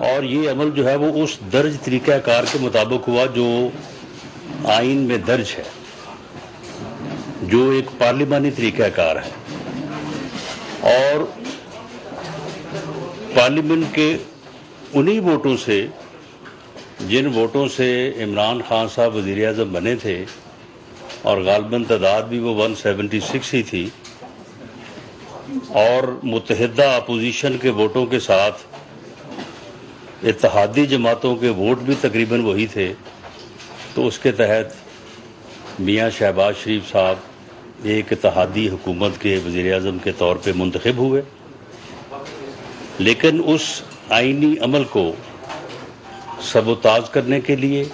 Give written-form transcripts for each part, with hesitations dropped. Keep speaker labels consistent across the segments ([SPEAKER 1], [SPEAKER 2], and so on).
[SPEAKER 1] اور یہ عمل جو ہے وہ اس درج طریقہ کار کے مطابق ہوا جو آئین میں درج ہے، جو ایک پارلیمانی طریقہ کار ہے، اور پارلیمنٹ کے انہی ووٹوں سے، جن ووٹوں سے عمران خان صاحب وزیر اعظم بنے تھے، اور غالباً تعداد بھی وہ 176 ہی تھی، اور متحدہ اپوزیشن کے ووٹوں کے ساتھ اتحادی جماعتوں کے ووٹ بھی تقریباً وہی تھے، تو اس کے تحت میاں شہباز شریف صاحب ایک اتحادی حکومت کے وزیر اعظم کے طور پہ منتخب ہوئے۔ لیکن اس آئینی عمل کو سبوتاژ کرنے کے لیے،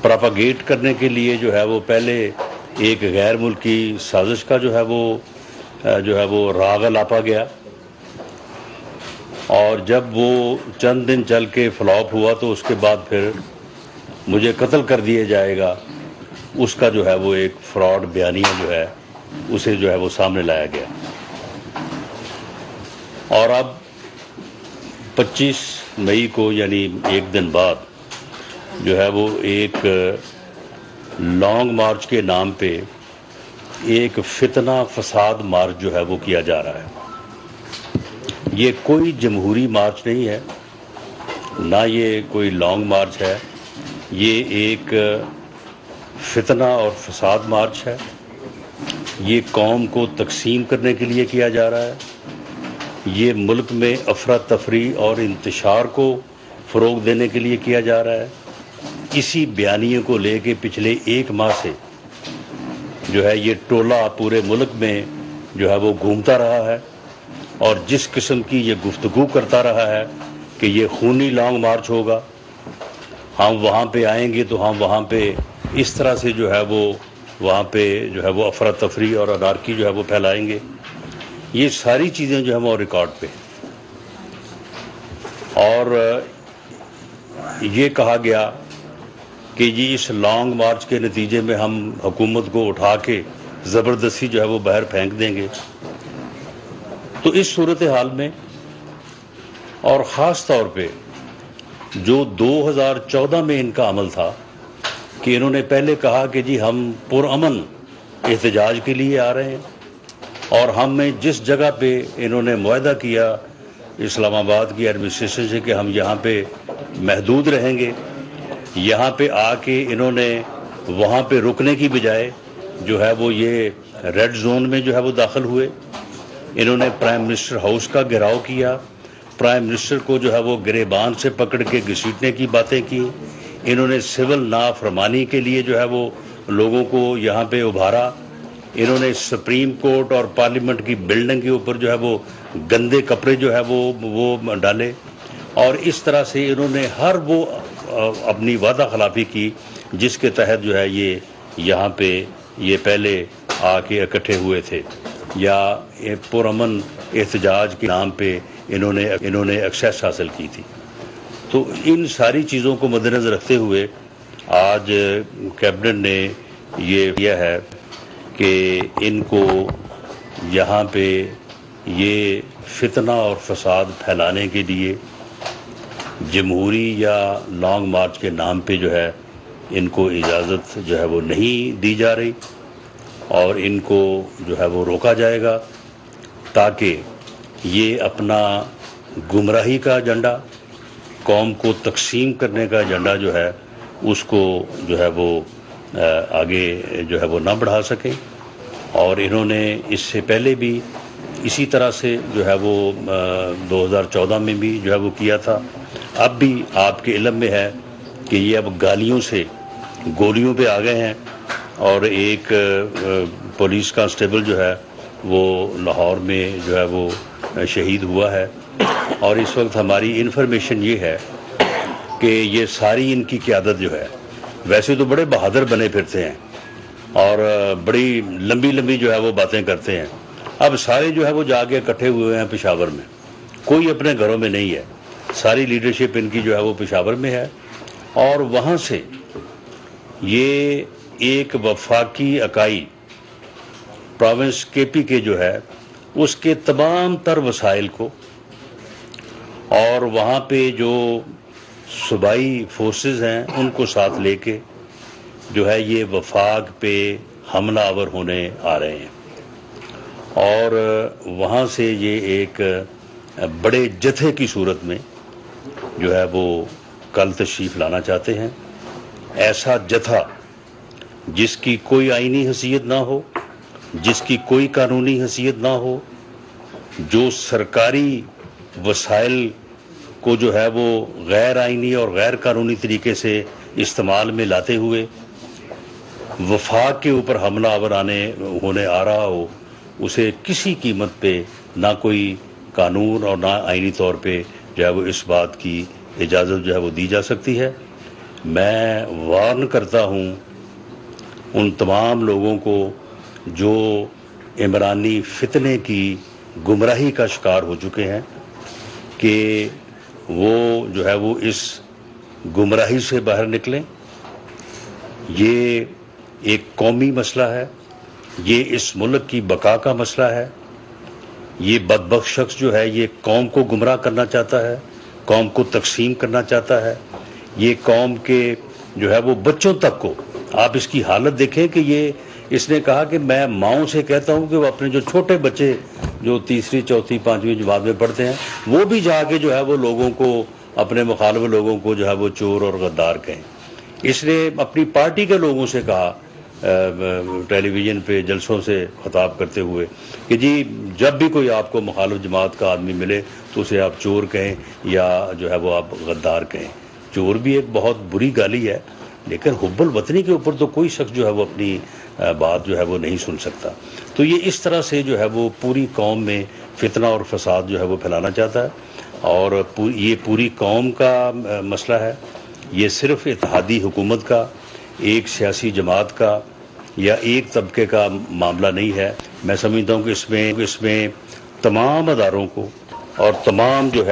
[SPEAKER 1] پراپاگیٹ کرنے کے لیے جو ہے وہ پہلے ایک غیر ملکی سازش کا جو ہے وہ راگ الاپا گیا، اور جب وہ چند دن چل کے فلاپ ہوا تو اس کے بعد پھر مجھے قتل کر دیا جائے گا، اس کا جو ہے وہ ایک فراڈ بیانیہ جو ہے اسے جو ہے وہ سامنے لایا گیا۔ اور اب 25 مئی کو، یعنی ایک دن بعد، جو ہے وہ ایک لانگ مارچ کے نام پہ ایک فتنہ فساد مارچ جو ہے وہ کیا جا رہا ہے۔ یہ کوئی جمہوری مارچ نہیں ہے، نہ یہ کوئی لانگ مارچ ہے، یہ ایک فتنہ اور فساد مارچ ہے۔ یہ قوم کو تقسیم کرنے کے لیے کیا جا رہا ہے، یہ ملک میں افراتفری اور انتشار کو فروغ دینے کے لیے کیا جا رہا ہے۔ اسی بیانیے کو لے کے پچھلے ایک ماہ سے جو ہے یہ ٹولہ پورے ملک میں جو ہے وہ گھومتا رہا ہے، اور جس قسم کی یہ گفتگو کرتا رہا ہے کہ یہ خونی لانگ مارچ ہوگا، ہم وہاں پہ آئیں گے تو ہم وہاں پہ اس طرح سے جو ہے وہ وہاں پہ جو ہے وہ افراتفری اور انارکی جو ہے وہ پھیلائیں گے۔ یہ ساری چیزیں جو ہیں وہ ریکارڈ پہ، اور یہ کہا گیا کہ جی اس لانگ مارچ کے نتیجے میں ہم حکومت کو اٹھا کے زبردستی جو ہے وہ باہر پھینک دیں گے۔ تو اس صورتحال میں، اور خاص طور پہ جو 2014 میں ان کا عمل تھا کہ انہوں نے پہلے کہا کہ جی ہم پرامن احتجاج کے لیے آ رہے ہیں، اور ہمیں جس جگہ پہ انہوں نے معاہدہ کیا اسلام آباد کی ایڈمنسٹریشن سے کہ ہم یہاں پہ محدود رہیں گے، یہاں پہ آ کے انہوں نے وہاں پہ رکنے کی بجائے جو ہے وہ یہ ریڈ زون میں جو ہے وہ داخل ہوئے۔ انہوں نے پرائم منسٹر ہاؤس کا گھیراؤ کیا، پرائم منسٹر کو جو ہے وہ گریبان سے پکڑ کے گھسیٹنے کی باتیں کی، انہوں نے سول نافرمانی کے لیے جو ہے وہ لوگوں کو یہاں پہ ابھارا، انہوں نے سپریم کورٹ اور پارلیمنٹ کی بلڈنگ کے اوپر جو ہے وہ گندے کپڑے جو ہے وہ ڈالے، اور اس طرح سے انہوں نے ہر وہ اپنی وعدہ خلافی کی جس کے تحت جو ہے یہ یہاں پہ یہ پہلے آ کے اکٹھے ہوئے تھے، یا پرامن احتجاج کے نام پہ انہوں نے ایکسیس حاصل کی تھی۔ تو ان ساری چیزوں کو مد نظر رکھتے ہوئے آج کیبنٹ نے یہ کیا ہے کہ ان کو یہاں پہ یہ فتنہ اور فساد پھیلانے کے لیے جمہوری یا لانگ مارچ کے نام پہ جو ہے ان کو اجازت جو ہے وہ نہیں دی جا رہی، اور ان کو جو ہے وہ روکا جائے گا تاکہ یہ اپنا گمراہی کا ایجنڈا، قوم کو تقسیم کرنے کا ایجنڈا جو ہے اس کو جو ہے وہ آگے جو ہے وہ نہ بڑھا سکیں۔ اور انہوں نے اس سے پہلے بھی اسی طرح سے جو ہے وہ 2014 میں بھی جو ہے وہ کیا تھا۔ اب بھی آپ کے علم میں ہے کہ یہ اب گالیوں سے گولیوں پہ آ گئے ہیں، اور ایک پولیس کانسٹیبل جو ہے وہ لاہور میں جو ہے وہ شہید ہوا ہے، اور اس وقت ہماری انفارمیشن یہ ہے کہ یہ ساری ان کی قیادت جو ہے، ویسے تو بڑے بہادر بنے پھرتے ہیں اور بڑی لمبی لمبی جو ہے وہ باتیں کرتے ہیں، اب سارے جو ہے وہ جا کے اکٹھے ہوئے ہیں پشاور میں، کوئی اپنے گھروں میں نہیں ہے، ساری لیڈرشپ ان کی جو ہے وہ پشاور میں ہے، اور وہاں سے یہ ایک وفاقی اکائی پروونس کے پی کے جو ہے اس کے تمام تر وسائل کو اور وہاں پہ جو صوبائی فورسز ہیں ان کو ساتھ لے کے جو ہے یہ وفاق پہ حملہ آور ہونے آ رہے ہیں، اور وہاں سے یہ ایک بڑے جتھے کی صورت میں جو ہے وہ کل تشریف لانا چاہتے ہیں۔ ایسا جتھا جس کی کوئی آئینی حیثیت نہ ہو، جس کی کوئی قانونی حیثیت نہ ہو، جو سرکاری وسائل کو جو ہے وہ غیر آئینی اور غیر قانونی طریقے سے استعمال میں لاتے ہوئے وفاق کے اوپر حملہ آور ہونے آ رہا ہو، اسے کسی قیمت پہ نہ کوئی قانون اور نہ آئینی طور پہ جو ہے وہ اس بات کی اجازت جو ہے وہ دی جا سکتی ہے۔ میں وارن کرتا ہوں ان تمام لوگوں کو جو عمرانی فتنے کی گمراہی کا شکار ہو چکے ہیں کہ وہ جو ہے وہ اس گمراہی سے باہر نکلیں۔ یہ ایک قومی مسئلہ ہے، یہ اس ملک کی بقا کا مسئلہ ہے۔ یہ بدبخت شخص جو ہے یہ قوم کو گمراہ کرنا چاہتا ہے، قوم کو تقسیم کرنا چاہتا ہے، یہ قوم کے جو ہے وہ بچوں تک کو، آپ اس کی حالت دیکھیں کہ اس نے کہا کہ میں ماؤں سے کہتا ہوں کہ وہ اپنے جو چھوٹے بچے جو تیسری چوتھی پانچویں جماعت میں پڑھتے ہیں وہ بھی جا کے جو ہے وہ لوگوں کو، اپنے مخالف لوگوں کو جو ہے وہ چور اور غدار کہیں۔ اس نے اپنی پارٹی کے لوگوں سے کہا ٹیلی ویژن پہ جلسوں سے خطاب کرتے ہوئے کہ جی جب بھی کوئی آپ کو مخالف جماعت کا آدمی ملے تو اسے آپ چور کہیں یا جو ہے وہ آپ غدار کہیں۔ چور بھی ایک بہت بری گالی ہے، لیکن حب الوطنی کے اوپر تو کوئی شخص جو ہے وہ اپنی بات جو ہے وہ نہیں سن سکتا۔ تو یہ اس طرح سے جو ہے وہ پوری قوم میں فتنہ اور فساد جو ہے وہ پھیلانا چاہتا ہے، اور یہ پوری قوم کا مسئلہ ہے۔ یہ صرف اتحادی حکومت کا، ایک سیاسی جماعت کا یا ایک طبقے کا معاملہ نہیں ہے۔ میں سمجھتا ہوں کہ اس میں تمام اداروں کو اور تمام جو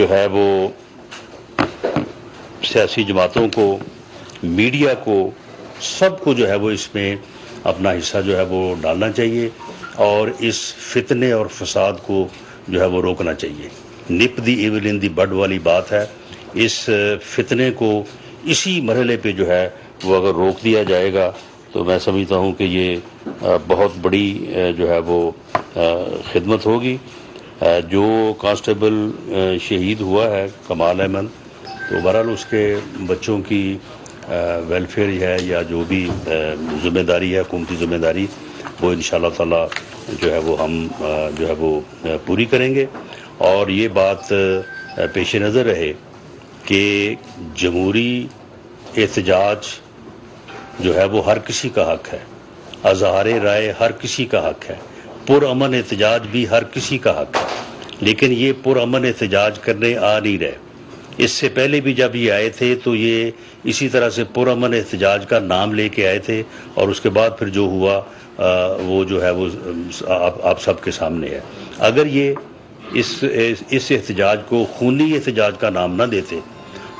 [SPEAKER 1] ہے وہ سیاسی جماعتوں کو، میڈیا کو، سب کو جو ہے وہ اس میں اپنا حصہ جو ہے وہ ڈالنا چاہیے اور اس فتنے اور فساد کو جو ہے وہ روکنا چاہیے۔ نپ دی ایول ان دی بڈ والی بات ہے۔ اس فتنے کو اسی مرحلے پہ جو ہے وہ اگر روک دیا جائے گا تو میں سمجھتا ہوں کہ یہ بہت بڑی جو ہے وہ خدمت ہوگی۔ جو کانسٹیبل شہید ہوا ہے کمال احمد، تو بہرحال اس کے بچوں کی ویلفیئر ہے یا جو بھی ذمہ داری ہے، حکومتی ذمہ داری، وہ انشاءاللہ تعالی جو ہے وہ ہم جو ہے وہ پوری کریں گے۔ اور یہ بات پیش نظر رہے کہ جمہوری احتجاج جو ہے وہ ہر کسی کا حق ہے، اظہار رائے ہر کسی کا حق ہے، پرامن احتجاج بھی ہر کسی کا حق ہے، لیکن یہ پرامن احتجاج کرنے آ نہیں رہے۔ اس سے پہلے بھی جب یہ آئے تھے تو یہ اسی طرح سے پرامن احتجاج کا نام لے کے آئے تھے، اور اس کے بعد پھر جو ہوا وہ جو ہے وہ آپ سب کے سامنے ہے۔ اگر یہ اس احتجاج کو خونی احتجاج کا نام نہ دیتے،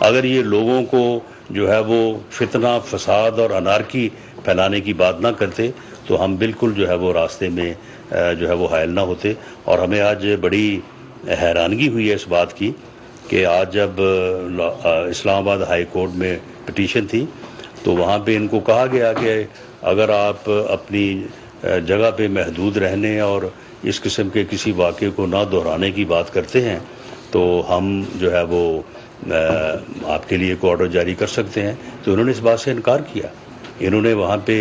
[SPEAKER 1] اگر یہ لوگوں کو جو ہے وہ فتنہ، فساد اور انارکی پھیلانے کی بات نہ کرتے تو ہم بالکل جو ہے وہ راستے میں جو ہے وہ حائل نہ ہوتے۔ اور ہمیں آج بڑی حیرانگی ہوئی ہے اس بات کی کہ آج جب اسلام آباد ہائی کورٹ میں پٹیشن تھی تو وہاں پہ ان کو کہا گیا کہ اگر آپ اپنی جگہ پہ محدود رہنے اور اس قسم کے کسی واقعے کو نہ دہرانے کی بات کرتے ہیں تو ہم جو ہے وہ آپ کے لیے کوئی آرڈر جاری کر سکتے ہیں۔ تو انہوں نے اس بات سے انکار کیا، انہوں نے وہاں پہ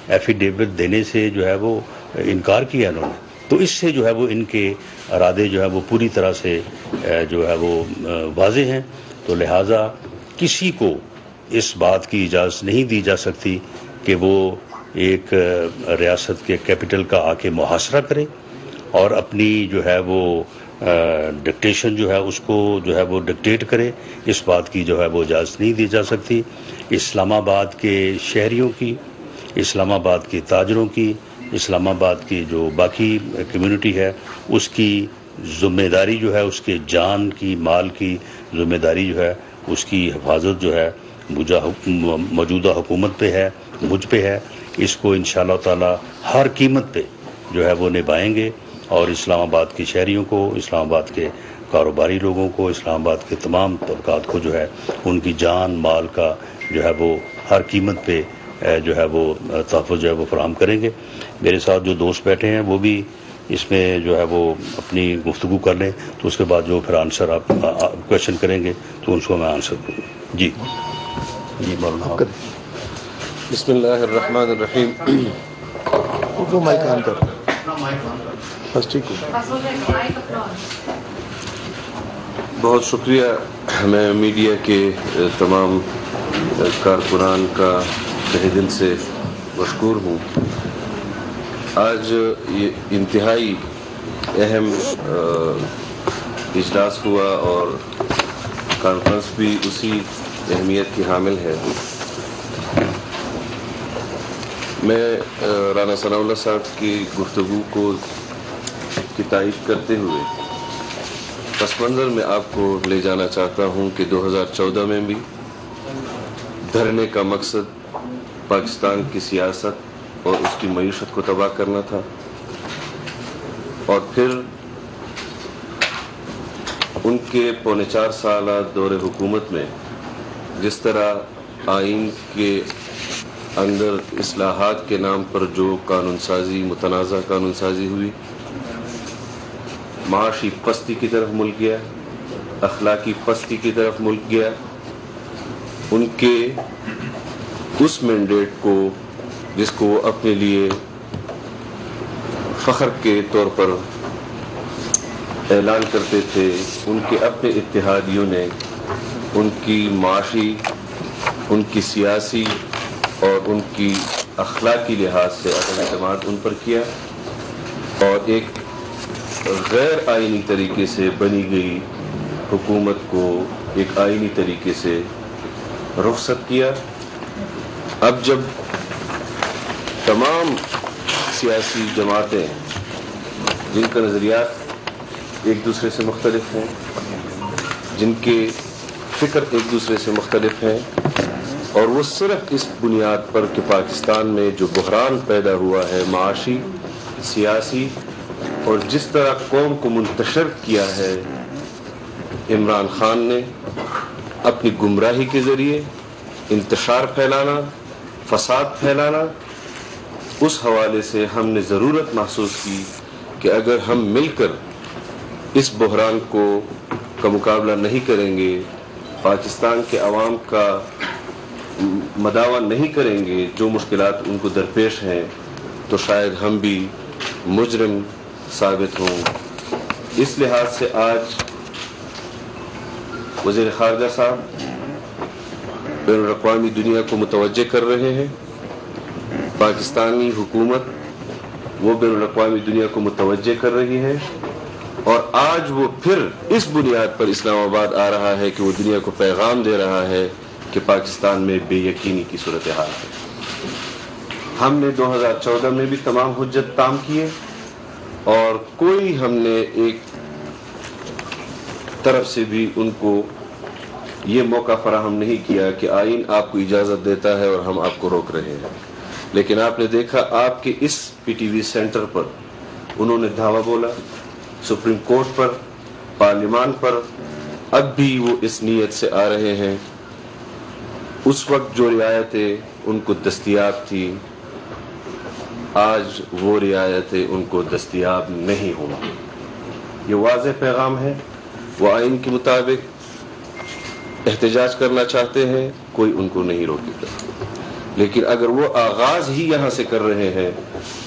[SPEAKER 1] ایفیڈیوٹ دینے سے جو ہے وہ انکار کیا انہوں نے۔ تو اس سے جو ہے وہ ان کے ارادے جو ہے وہ پوری طرح سے جو ہے وہ واضح ہیں۔ تو لہٰذا کسی کو اس بات کی اجازت نہیں دی جا سکتی کہ وہ ایک ریاست کے کیپٹل کا آ کے محاصرہ کرے اور اپنی جو ہے وہ ڈکٹیشن جو ہے اس کو جو ہے وہ ڈکٹیٹ کرے۔ اس بات کی جو ہے وہ اجازت نہیں دی جا سکتی۔ اسلام آباد کے شہریوں کی، اسلام آباد کے تاجروں کی، اسلام آباد کی جو باقی کمیونٹی ہے اس کی ذمہ داری جو ہے، اس کے جان کی، مال کی ذمہ داری جو ہے، اس کی حفاظت جو ہے موجودہ حکومت پہ ہے، مجھ پہ ہے۔ اس کو انشاءاللہ تعالی ہر قیمت پہ جو ہے وہ نبھائیں گے اور اسلام آباد کے شہریوں کو، اسلام آباد کے کاروباری لوگوں کو، اسلام آباد کے تمام طبقات کو جو ہے ان کی جان مال کا جو ہے وہ ہر قیمت پہ جو ہے وہ تحفظ جو ہے وہ فراہم کریں گے۔ میرے ساتھ جو دوست بیٹھے ہیں وہ بھی اس میں جو ہے وہ اپنی گفتگو کر لیں، تو اس کے بعد جو پھر آنسر آپ کویشچن کریں گے تو ان کو میں آنسر دوں گا۔ جی مولانا
[SPEAKER 2] بسم اللہ الرحمن الرحیم۔ بہت شکریہ، میں میڈیا کے تمام کارکنان کا تہہ دل سے مشکور ہوں۔ آج یہ انتہائی اہم اجلاس ہوا اور کانفرنس بھی اسی اہمیت کی حامل ہے۔ میں رانا ثناء اللہ صاحب کی گفتگو کی تائید کرتے ہوئے پس منظر میں آپ کو لے جانا چاہتا ہوں کہ 2014 میں بھی دھرنے کا مقصد پاکستان کی سیاست اور اس کی معیشت کو تباہ کرنا تھا، اور پھر ان کے پونے 4 سالہ دور حکومت میں جس طرح آئین کے اندر اصلاحات کے نام پر جو قانون سازی، متنازع قانون سازی ہوئی، معاشی پستی کی طرف ملک گیا، اخلاقی پستی کی طرف ملک گیا، ان کے اس مینڈیٹ کو جس کو وہ اپنے لیے فخر کے طور پر اعلان کرتے تھے، ان کے اپنے اتحادیوں نے ان کی معاشی، ان کی سیاسی اور ان کی اخلاقی لحاظ سے عدم اعتماد ان پر کیا، اور ایک غیر آئینی طریقے سے بنی گئی حکومت کو ایک آئینی طریقے سے رخصت کیا۔ اب جب تمام سیاسی جماعتیں جن کا نظریات ایک دوسرے سے مختلف ہیں، جن کے فکر ایک دوسرے سے مختلف ہیں، اور وہ صرف اس بنیاد پر کہ پاکستان میں جو بحران پیدا ہوا ہے معاشی، سیاسی، اور جس طرح قوم کو منتشر کیا ہے عمران خان نے اپنی گمراہی کے ذریعے، انتشار پھیلانا، فساد پھیلانا، اس حوالے سے ہم نے ضرورت محسوس کی کہ اگر ہم مل کر اس بحران کا مقابلہ نہیں کریں گے، پاکستان کے عوام کا مداوا نہیں کریں گے جو مشکلات ان کو درپیش ہیں، تو شاید ہم بھی مجرم ثابت ہوں۔ اس لحاظ سے آج وزیر خارجہ صاحب بین الاقوامی دنیا کو متوجہ کر رہے ہیں، پاکستانی حکومت وہ بین الاقوامی دنیا کو متوجہ کر رہی ہے، اور آج وہ پھر اس بنیاد پر اسلام آباد آ رہا ہے کہ وہ دنیا کو پیغام دے رہا ہے کہ پاکستان میں بے یقینی کی صورتحال ہے۔ ہم نے 2014 میں بھی تمام حجت تام کیے، اور کوئی ہم نے ایک طرف سے بھی ان کو یہ موقع فراہم نہیں کیا کہ آئین آپ کو اجازت دیتا ہے اور ہم آپ کو روک رہے ہیں۔ لیکن آپ نے دیکھا آپ کے اس پی ٹی وی سینٹر پر انہوں نے دھاوا بولا، سپریم کورٹ پر، پارلیمان پر، اب بھی وہ اس نیت سے آ رہے ہیں۔ اس وقت جو رعایتیں ان کو دستیاب تھی، آج وہ رعایتیں ان کو دستیاب نہیں ہوں۔ یہ واضح پیغام ہے، وہ آئین کے مطابق احتجاج کرنا چاہتے ہیں، کوئی ان کو نہیں روکے گا، لیکن اگر وہ آغاز ہی یہاں سے کر رہے ہیں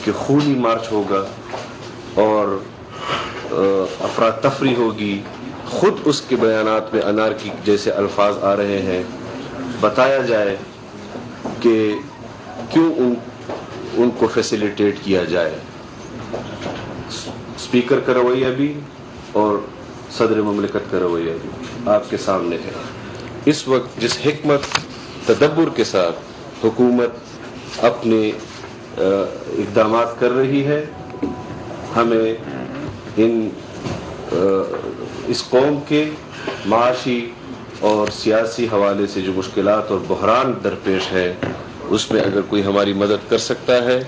[SPEAKER 2] کہ خونی مارچ ہوگا اور افراتفری ہوگی، خود اس کے بیانات میں انارکی جیسے الفاظ آ رہے ہیں، بتایا جائے کہ کیوں ان کو فیسیلیٹیٹ کیا جائے۔ اسپیکر کا رویہ بھی اور صدر مملکت کا رویہ بھی آپ کے سامنے ہے۔ اس وقت جس حکمت تدبر کے ساتھ حکومت اپنے اقدامات کر رہی ہے، ہمیں اس قوم کے معاشی اور سیاسی حوالے سے جو مشکلات اور بحران درپیش ہے، اس میں اگر کوئی ہماری مدد کر سکتا ہے،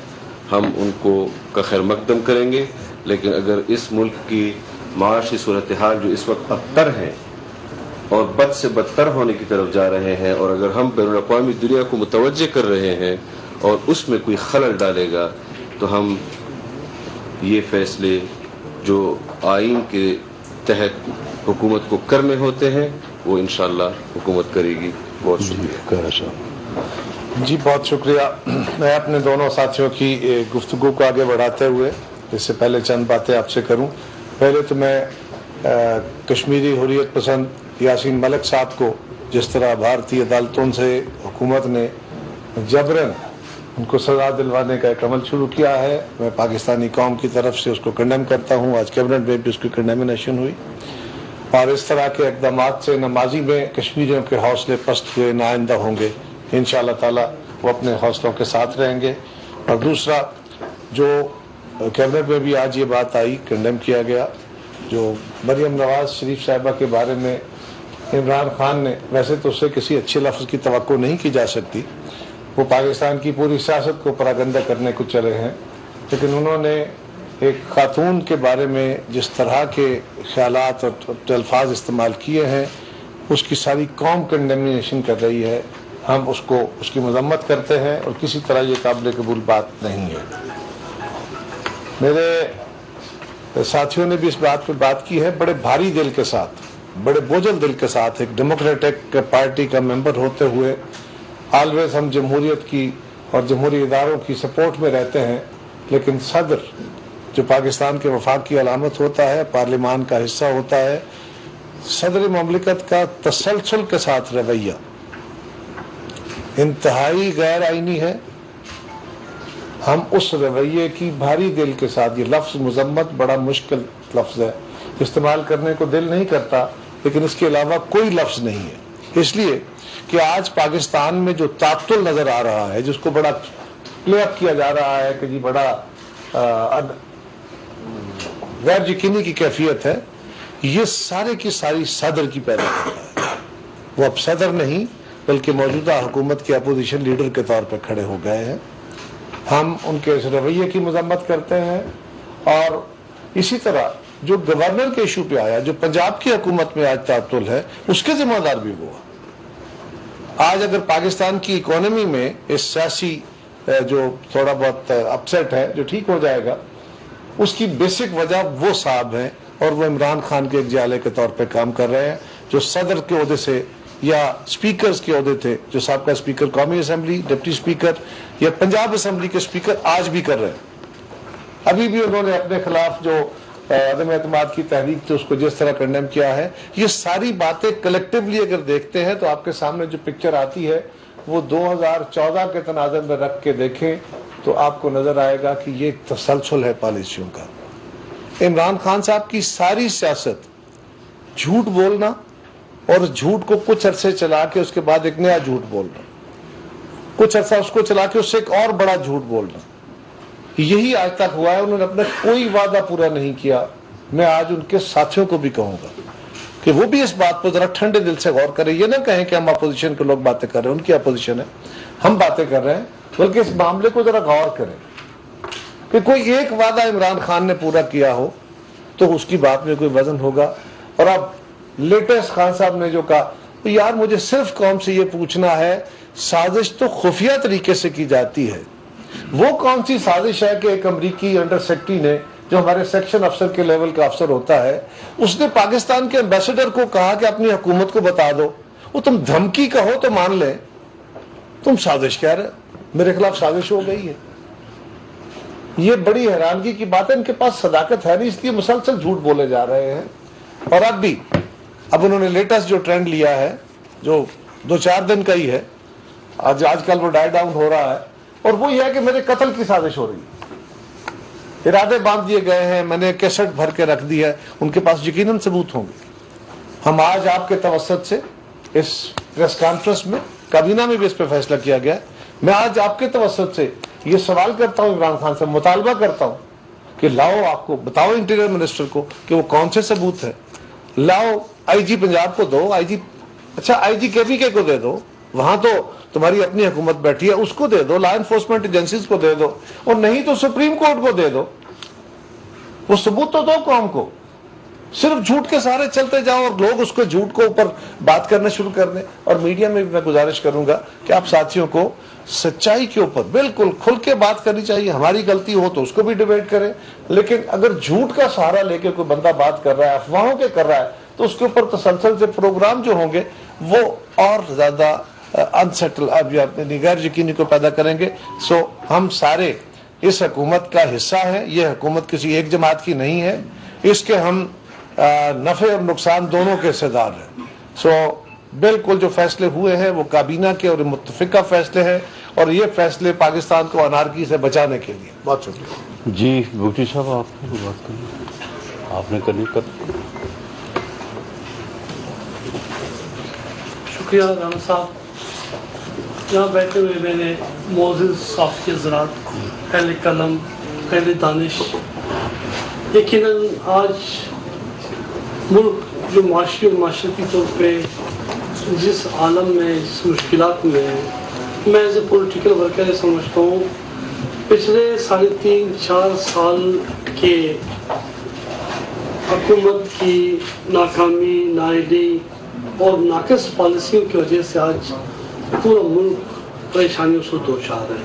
[SPEAKER 2] ہم ان کو کا خیر مقدم کریں گے۔ لیکن اگر اس ملک کی معاشی صورتحال جو اس وقت ابتر ہے اور بد سے بدتر ہونے کی طرف جا رہے ہیں، اور اگر ہم بین الاقوامی دنیا کو متوجہ کر رہے ہیں اور اس میں کوئی خلل ڈالے گا تو ہم یہ فیصلے جو آئین کے تحت حکومت کو کرنے ہوتے ہیں وہ انشاءاللہ حکومت کرے گی. بہت شکریہ.
[SPEAKER 3] جی بہت شکریہ. میں اپنے دونوں ساتھیوں کی گفتگو کو آگے بڑھاتے ہوئے اس سے پہلے چند باتیں آپ سے کروں. پہلے تو میں کشمیری حریت پسند یاسین ملک صاحب کو جس طرح بھارتی عدالتوں سے حکومت نے جبراً ان کو سزا دلوانے کا ایک عمل شروع کیا ہے، میں پاکستانی قوم کی طرف سے اس کو کنڈیم کرتا ہوں. آج کیبنٹ میں بھی اس کی کنڈیمنیشن ہوئی، اور اس طرح کے اقدامات سے نہ ماضی میں کشمیریوں کے حوصلے پست ہوئے نہ آئندہ ہوں گے. انشاءاللہ تعالی وہ اپنے حوصلوں کے ساتھ رہیں گے. اور دوسرا جو کیبنٹ میں بھی آج یہ بات آئی، کنڈیم کیا گیا، جو مریم نواز شریف صاحبہ کے بارے میں عمران خان نے، ویسے تو اس سے کسی اچھے لفظ کی توقع نہیں کی جا سکتی، وہ پاکستان کی پوری سیاست کو پراگندہ کرنے کو چلے ہیں، لیکن انہوں نے ایک خاتون کے بارے میں جس طرح کے خیالات اور الفاظ استعمال کیے ہیں اس کی ساری قوم کنڈیمنیشن کر رہی ہے. ہم اس کی مذمت کرتے ہیں اور کسی طرح یہ قابل قبول بات نہیں ہے. میرے ساتھیوں نے بھی اس بات پہ بات کی ہے بڑے بھاری دل کے ساتھ، بڑے بوجھل دل کے ساتھ. ایک ڈیموکریٹک پارٹی کا ممبر ہوتے ہوئے آلویز ہم جمہوریت کی اور جمہوری اداروں کی سپورٹ میں رہتے ہیں، لیکن صدر جو پاکستان کے وفاق کی علامت ہوتا ہے، پارلیمان کا حصہ ہوتا ہے، صدر مملکت کا تسلسل کے ساتھ رویہ انتہائی غیر آئینی ہے. ہم اس رویے کی بھاری دل کے ساتھ، یہ لفظ مذمت بڑا مشکل لفظ ہے، استعمال کرنے کو دل نہیں کرتا، لیکن اس کے علاوہ کوئی لفظ نہیں ہے. اس لیے کہ آج پاکستان میں جو تعطل نظر آ رہا ہے، جس کو بڑا پلے اپ کیا جا رہا ہے کہ جی بڑا غیر یقینی کی کیفیت ہے، یہ سارے کی ساری صدر کی پیدا کرتا ہے. وہ اب صدر نہیں بلکہ موجودہ حکومت کے اپوزیشن لیڈر کے طور پہ کھڑے ہو گئے ہیں. ہم ان کے اس رویے کی مذمت کرتے ہیں. اور اسی طرح جو گورنر کے ایشو پہ آیا، جو پنجاب کی حکومت میں آج تعطل ہے، اس کے ذمہ دار بھی ہوا. آج اگر پاکستان کی اکانومی میں اس سیاسی جو تھوڑا بہت اپسیٹ ہے جو ٹھیک ہو جائے گا، اس کی بیسک وجہ وہ صاحب ہیں، اور وہ عمران خان کے ایک جالے کے طور پہ کام کر رہے ہیں، جو صدر کے عہدے سے یا سپیکرز کے عہدے تھے، جو سابقہ سپیکر قومی اسمبلی، ڈپٹی سپیکر یا پنجاب اسمبلی کے سپیکر آج بھی کر رہے ہیں. ابھی بھی انہوں نے اپنے خلاف جو عدم اعتماد کی تحریک تھی اس کو جس طرح کنڈیم کیا ہے. یہ ساری باتیں کلیکٹیولی اگر دیکھتے ہیں تو آپ کے سامنے جو پکچر آتی ہے وہ 2014 کے تناظر میں رکھ کے دیکھیں تو آپ کو نظر آئے گا کہ یہ ایک تسلسل ہے پالیسیوں کا. عمران خان صاحب کی ساری سیاست جھوٹ بولنا اور جھوٹ کو کچھ عرصے چلا کے اس کے بعد ایک نیا جھوٹ بولنا، کچھ عرصہ اس کو چلا کے اس سے ایک اور بڑا جھوٹ بولنا، یہی آج تک ہوا ہے. انہوں نے اپنا کوئی وعدہ پورا نہیں کیا. میں آج ان کے ساتھیوں کو بھی کہوں گا کہ وہ بھی اس بات پر ذرا ٹھنڈے دل سے غور کریں. یہ نہ کہیں کہ ہم اپوزیشن کے لوگ باتیں کر رہے ہیں، ان کی اپوزیشن ہے، ہم باتیں کر رہے ہیں، بلکہ اس معاملے کو ذرا غور کریں کہ کوئی ایک وعدہ عمران خان نے پورا کیا ہو تو اس کی بات میں کوئی وزن ہوگا. اور اب لیٹسٹ خان صاحب نے جو کہا، یار مجھے صرف قوم سے یہ پوچھنا ہے، سازش تو خفیہ طریقے سے کی جاتی ہے. وہ کون سی سازش ہے کہ ایک امریکی انڈر سیکرٹری نے، جو ہمارے سیکشن افسر کے لیول کا افسر ہوتا ہے، اس نے پاکستان کے ایمبیسڈر کو کہا کہ اپنی حکومت کو بتا دو. وہ تم دھمکی کہو تو مان لیں، تم سازش کہہ رہے. میرے خلاف سازش ہو گئی ہے. یہ بڑی حیرانگی کی بات ہے. ان کے پاس صداقت ہے نہیں، اس لیے مسلسل جھوٹ بولے جا رہے ہیں. اور اب انہوں نے لیٹسٹ جو ٹرینڈ لیا ہے جو 2-4 دن کا ہی ہے، آج کل وہ ڈائی ڈاؤن ہو رہا ہے، اور وہ یہ ہے کہ میرے قتل کی سازش ہو رہی ہے، ارادے باندھ دیے گئے ہیں، میں نے کیسٹ بھر کے رکھ دی ہے. ان کے پاس یقیناً ثبوت ہوں گے. ہم آج آپ کے توسط سے اس پریس کانفرنس میں، کابینہ میں بھی اس پہ فیصلہ کیا گیا ہے، میں آج آپ کے توسط سے یہ سوال کرتا ہوں، عمران خان سے مطالبہ کرتا ہوں کہ لاؤ، آپ کو بتاؤ انٹیریئر منسٹر کو کہ وہ کون سے ثبوت ہے. لاؤ آئی جی پنجاب کو دو، آئی جی کے پی کے کو دے دو، وہاں تو تمہاری اپنی حکومت بیٹھی ہے، اس کو دے دو، لا انفورسمنٹ ایجنسیز کو دے دو، اور نہیں تو سپریم کورٹ کو دے دو. وہ ثبوت تو دو قوم کو. صرف جھوٹ کے سہارے چلتے جاؤ اور لوگ اس کو جھوٹ کو اوپر بات کرنا شروع کر دیں. اور میڈیا میں بھی میں گزارش کروں گا کہ آپ ساتھیوں کو سچائی کے اوپر بالکل کھل کے بات کرنی چاہیے. ہماری غلطی ہو تو اس کو بھی ڈیبیٹ کریں, لیکن اگر جھوٹ کا سہارا لے کے کوئی بندہ بات کر رہا ہے, افواہوں کے کر رہا ہے, تو اس کے اوپر تسلسل سے پروگرام جو ہوں گے وہ اور زیادہ انسیٹل اب غیر یقینی کو پیدا کریں گے. سو ہم سارے اس حکومت کا حصہ ہیں. یہ حکومت کسی ایک جماعت کی نہیں ہے, اس کے ہم نفع اور نقصان دونوں کے حصے دار ہیں. سو بالکل جو فیصلے ہوئے ہیں وہ کابینہ کے اور متفقہ فیصلے ہیں, اور یہ فیصلے پاکستان کو انارکی سے بچانے کے لیے. بہت شکریہ.
[SPEAKER 1] جی بھٹی صاحب آپ کو بات کرنی, آپ نے کرنی کر.
[SPEAKER 4] شکریہ رانا صاحب. یہاں بیٹھے ہوئے میں نے معزز صحافی حضرات, اہل قلم, اہل دانش, یقیناً آج ملک جو معاشی اور معاشرتی طور پہ جس عالم میں, جس مشکلات میں ہے, میں ایز اے پولیٹیکل ورکر سمجھتا ہوں پچھلے 3.5-4 سال کے حکومت کی ناکامی, نااہلی اور ناقص پالیسیوں کی وجہ سے آج پورا ملک پریشانیوں سے دوچار ہے.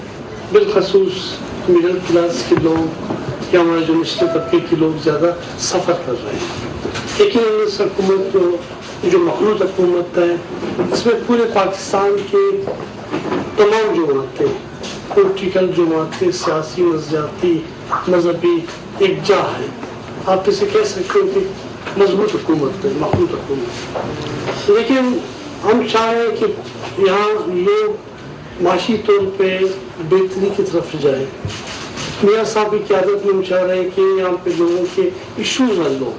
[SPEAKER 4] بالخصوص مڈل کلاس کے لوگ یا ہمارے جو نچلے طبقے کے لوگ زیادہ سفر کر رہے ہیں. لیکن اس حکومت کو جو مخلوط حکومت ہے, اس میں پورے پاکستان کے تمام جماعتیں, پولیٹیکل جماعتیں, سیاسی, نظریاتی, مذہبی یکجا ہیں. آپ اسے کہہ سکتے ہیں کہ مضبوط حکومت ہے, مخلوط حکومت. لیکن ہم چاہ رہے ہیں کہ یہاں لوگ معاشی طور پہ بہتری کی طرف جائیں. میاں صاحب کی قیادت میں ہم چاہ رہے ہیں کہ یہاں پہ لوگوں کے ایشوز حل ہو,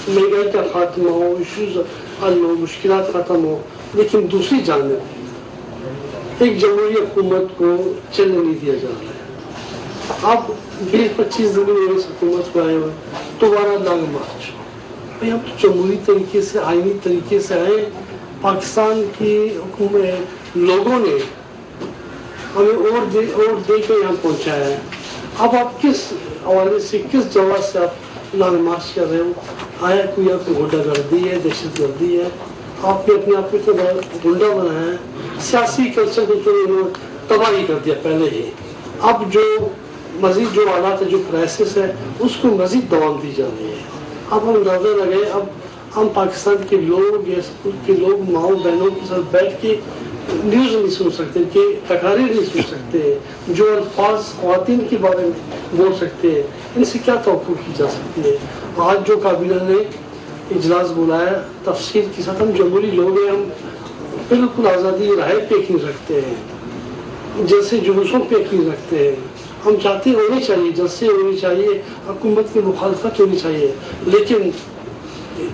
[SPEAKER 4] مہنگائی کا خاتمہ ہو, ایشوز حل ہو, مشکلات ختم ہو. لیکن دوسری جانب ایک جمہوری حکومت کو چلنے نہیں دیا جا رہا ہے. اب 20-25 دن میں اس حکومت کو آئے ہوئے, دوبارہ لانگ مارچ. بھائی ہم جمہوری طریقے سے, آئینی طریقے سے آئے. پاکستان کی حکومت لوگوں نے ہمیں اور دے کے یہاں پہنچایا ہے. اب آپ کس حوالے سے, کس جگہ سے آپ لانگ مارچ کر رہے ہو؟ آیا کوئی آپ کو غنڈہ گردی ہے, دہشت گردی ہے؟ آپ نے اپنے آپ کو غنڈہ بنایا ہے. سیاسی کلچر کو تو انہوں نے تباہی کر دیا پہلے ہی. اب جو مزید جو حالات ہے, جو کرائسس ہے, اس کو مزید دوام دی جا رہی ہے. اب ہم اندازہ لگائے, اب ہم پاکستان کے لوگ یا اسکول کے لوگ ماؤں بہنوں کے ساتھ بیٹھ کے نیوز نہیں سن سکتے, کہ تقاریر نہیں سن سکتے, جو الفاظ خواتین کے بارے میں بول سکتے ہیں, ان سے کیا توقع کی جا سکتی ہے؟ آج جو کابینہ نے اجلاس بلایا تفصیل کے ساتھ, ہم جمہوری لوگ ہیں, ہم بالکل آزادی رائے پہ یقین رکھتے ہیں, جیسے جلوسوں پہ یقین رکھتے ہیں. ہم چاہتے ہونی چاہیے, جلسے ہونی چاہیے, حکومت کی مخالفت ہونی چاہیے, لیکن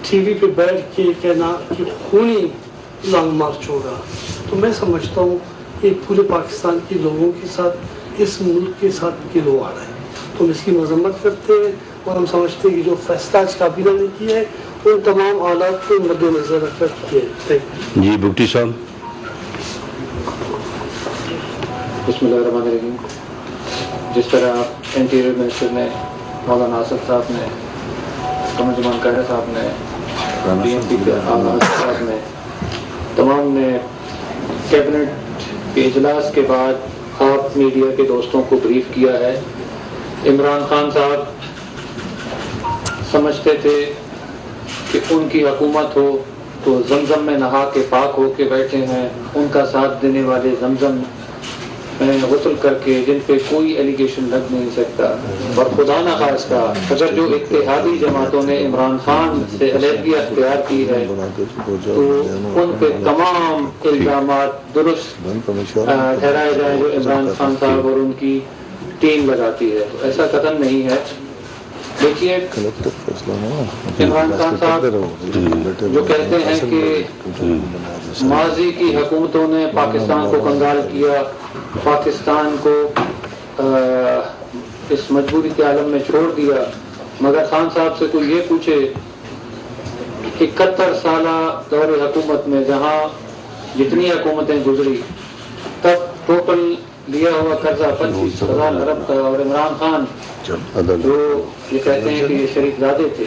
[SPEAKER 4] ٹی وی پہ بیٹھ کے کہنا کہ خونی لانگ مارچ ہوگا, تو میں سمجھتا ہوں یہ پورے پاکستان کے لوگوں کے ساتھ, اس ملک کے ساتھ کھلواڑ ہے. تو ہم اس کی مذمت کرتے ہیں, اور ہم سمجھتے ہیں کہ جو فیصلہ آج کابینہ نے کیا ہے ان تمام حالات کو مد نظر رکھ کر کیا ہے.
[SPEAKER 1] جی بھٹی صاحب.
[SPEAKER 5] بسم اللہ الرحمن الرحیم. جس طرح انٹیریئر منسٹر نے, مولانا آصف صاحب نے, قمر جمان قاہرہ صاحب نے, ڈی ایم پی کے صاحب نے, تمام نے کیبنٹ کے اجلاس کے بعد آپ میڈیا کے دوستوں کو بریف کیا ہے. عمران خان صاحب سمجھتے تھے کہ ان کی حکومت ہو تو زمزم میں نہا کے پاک ہو کے بیٹھے ہیں. ان کا ساتھ دینے والے زمزم میں غسل کر کے, جن پہ کوئی ایلیگیشن لگ نہیں سکتا. اور خدا نہ خواستہ اگر جو اتحادی جماعتوں نے عمران خان سے علیحدگی اختیار کی ہے تو ان پہ تمام الزامات درست ٹھہرائے جائیں جو عمران خان صاحب اور ان کی ٹیم لگاتی ہے. تو ایسا قدم نہیں ہے. دیکھیے عمران خان صاحب جو کہتے ہیں کہ ماضی کی حکومتوں نے پاکستان کو کنگال کیا, پاکستان کو اس مجبوری کے عالم میں چھوڑ دیا, مگر خان صاحب سے کوئی یہ پوچھے 71 سالہ دور حکومت میں جہاں جتنی حکومتیں گزری تب ٹوٹل لیا ہوا قرضہ 25,000 ارب کا، اور عمران خان جو یہ کہتے ہیں کہ یہ شریف زادے تھے،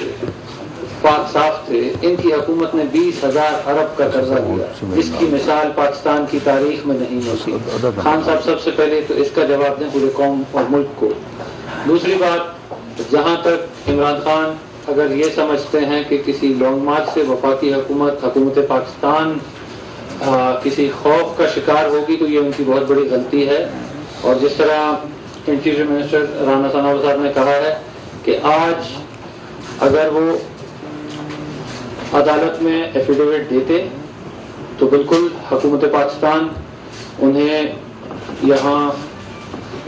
[SPEAKER 5] پاک صاف تھے، ان کی حکومت نے 20,000 ارب کا قرضہ لیا، جس کی مثال پاکستان کی تاریخ میں نہیں ہوتی۔ خان صاحب سب سے پہلے تو اس کا جواب دیں پورے قوم اور ملک کو۔ دوسری بات، جہاں تک عمران خان اگر یہ سمجھتے ہیں کہ کسی لانگ مارچ سے وفاقی حکومت پاکستان کسی خوف کا شکار ہوگی تو یہ ان کی بہت بڑی غلطی ہے۔ اور جس طرح انٹیریئر منسٹر رانا ثناء صاحب نے کہا ہے کہ آج اگر وہ عدالت میں ایفیڈیوٹ دیتے تو بالکل حکومت پاکستان انہیں یہاں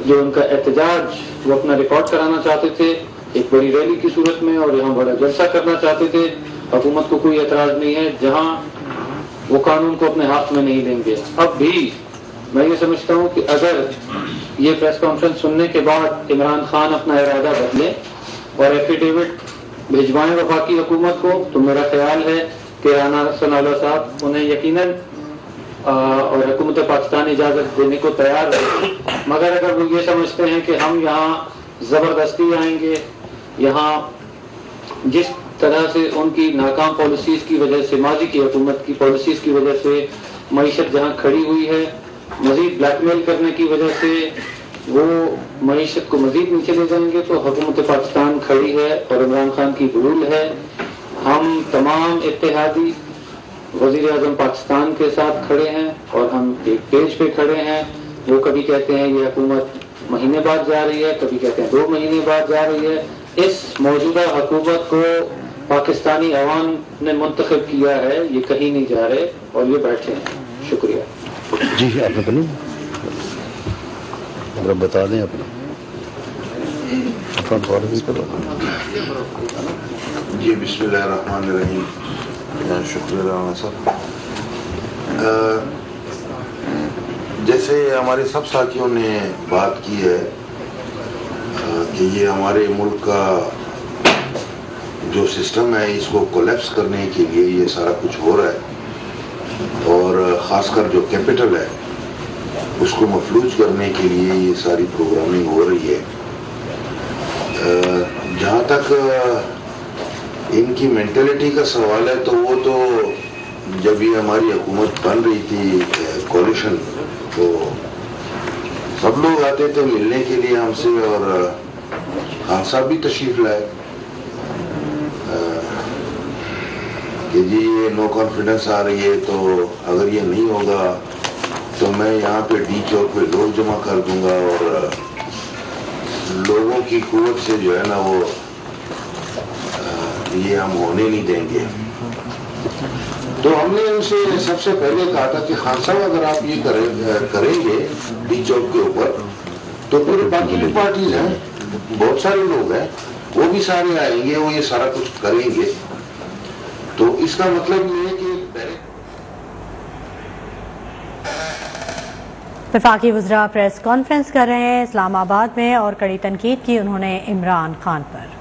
[SPEAKER 5] جو ان کا احتجاج وہ اپنا ریکارڈ کرانا چاہتے تھے ایک بڑی ریلی کی صورت میں، اور یہاں بڑا جلسہ کرنا چاہتے تھے، حکومت کو کوئی اعتراض نہیں ہے، جہاں وہ قانون کو اپنے ہاتھ میں نہیں لیں گے۔ اب بھی میں یہ سمجھتا ہوں کہ اگر یہ پریس کانفرنس سننے کے بعد عمران خان اپنا ارادہ بدلے اور ایفیڈیوٹ بھجوائیں وفاقی حکومت کو، تو میرا خیال ہے کہ رانا ثناء صاحب انہیں یقیناً اور حکومت پاکستان اجازت دینے کو تیار ہے۔ مگر اگر وہ یہ سمجھتے ہیں کہ ہم یہاں زبردستی آئیں گے، یہاں جس طرح سے ان کی ناکام پالیسیز کی وجہ سے، ماضی کی حکومت کی پالیسیز کی وجہ سے معیشت جہاں کھڑی ہوئی ہے، مزید بلیک میل کرنے کی وجہ سے وہ معیشت کو مزید نیچے لے جائیں گے، تو حکومت پاکستان کھڑی ہے اور عمران خان کی بھول ہے۔ ہم تمام اتحادی وزیر اعظم پاکستان کے ساتھ کھڑے ہیں اور ہم ایک پیج پہ کھڑے ہیں۔ وہ کبھی کہتے ہیں یہ حکومت مہینے بعد جا رہی ہے، کبھی کہتے ہیں 2 مہینے بعد جا رہی ہے۔ اس موجودہ حکومت کو پاکستانی عوام نے منتخب کیا ہے، یہ کہیں نہیں جا رہے اور یہ بیٹھے ہیں۔ شکریہ۔
[SPEAKER 1] جی آپ نے کرنا بتا دیں اپنا
[SPEAKER 6] جی بسم اللہ الرحمن الرحیم۔ شکریہ رانا صاحب۔ جیسے ہمارے سب ساتھیوں نے بات کی ہے کہ یہ ہمارے ملک کا جو سسٹم ہے اس کو کولیپس کرنے کے لیے یہ سارا کچھ ہو رہا ہے، اور خاص کر جو کیپٹل ہے اس کو مفلوج کرنے کے لیے یہ ساری پروگرامنگ ہو رہی ہے۔ جہاں تک ان کی مینٹلٹی کا سوال ہے تو وہ تو جب یہ ہماری حکومت بن رہی تھی کولیشن، تو سب لوگ آتے تھے ملنے کے لیے ہم سے، اور خان صاحب بھی تشریف لائے کہ جی یہ نو کانفیڈنس آ رہی ہے، تو اگر یہ نہیں ہوگا تو میں یہاں پہ ڈی چوک پہ لوگ جمع کر دوں گا اور لوگوں کی قوت سے جو ہے نا وہ یہ ہم ہونے نہیں دیں گے۔ تو ہم نے ان سے سب سے پہلے کہا تھا کہ خان صاحب اگر آپ یہ کریں گے ڈی چوک کے اوپر تو پھر باقی بھی پارٹیز ہیں، بہت سارے لوگ ہیں، وہ بھی سارے آئیں گے، وہ یہ سارا کچھ کریں گے۔ تو اس کا مطلب یہ ہے کہ
[SPEAKER 7] وفاقی وزراء پریس کانفرنس کر رہے ہیں اسلام آباد میں، اور کڑی تنقید کی انہوں نے عمران خان پر۔